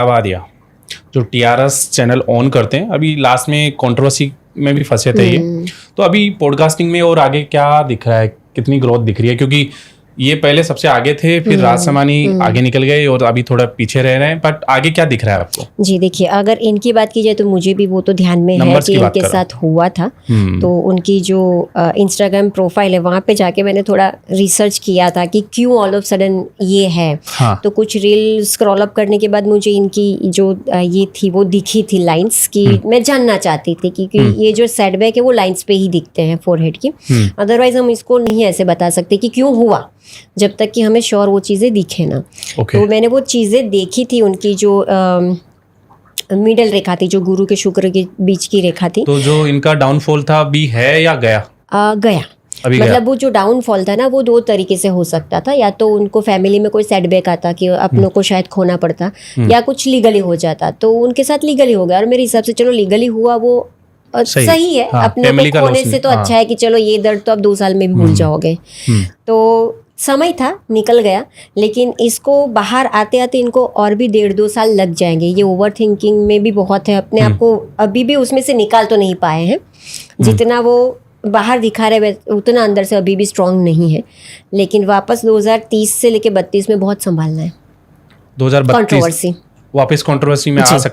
दबा दिया। जो टीआरएस चैनल ऑन करते हैं, अभी लास्ट में कंट्रोवर्सी में भी फंसे थे ये, तो अभी पॉडकास्टिंग में और आगे क्या दिख रहा है, कितनी ग्रोथ दिख रही है? क्योंकि ये पहले सबसे आगे थे, फिर राज समानी आगे निकल गए और अभी थोड़ा पीछे रह रहे हैं, बट आगे क्या दिख रहा है आपको? जी देखिए, अगर इनकी बात की जाए तो मुझे भी वो तो ध्यान में है कि इनके साथ हुआ था। तो उनकी जो इंस्टाग्राम प्रोफाइल है वहाँ पे जाके मैंने थोड़ा रिसर्च किया था कि क्यों ऑल ऑफ सडन ये है। तो कुछ रील स्क्रॉल अप करने के बाद मुझे इनकी जो ये थी वो दिखी थी लाइंस की। मैं जानना चाहती थी कि ये जो सेटबैक है वो लाइंस पे ही दिखते हैं फोरहेड की, अदरवाइज हम इसको नहीं ऐसे बता सकते कि क्यों हुआ जब तक कि हमें श्योर वो चीज़ें दिखे ना। तो मैंने वो चीज़ें देखी थी, उनकी जो मिडल रेखा थी, जो गुरु के शुक्र के बीच की रेखा थी। तो जो इनका डाउनफॉल था अभी है या गया? गया। मतलब वो जो डाउनफॉल था ना वो दो तरीके से हो सकता था, या तो उनको फैमिली में कोई सेटबैक आता कि अपनों को शायद खोना पड़ता, या कुछ लीगली हो जाता। तो उनके साथ लीगली हो गया, और मेरे हिसाब से चलो लीगली हुआ वो सही है। अपने को खोने से तो अच्छा है कि चलो ये दर्द तो अब 2 साल में भी भूल जाओगे। तो समय था, निकल गया, लेकिन इसको बाहर आते आते इनको और भी 1.5-2 साल लग जाएंगे। ये ओवर थिंकिंग में भी बहुत है, अपने आप को अभी भी उसमें से निकाल तो नहीं पाए हैं। जितना वो बाहर दिखा रहे उतना अंदर से अभी भी स्ट्रांग नहीं है, लेकिन वापस 2030 से लेके 32 में बहुत संभालना है। 2032 वापस कंट्रोवर्सी में आ सकते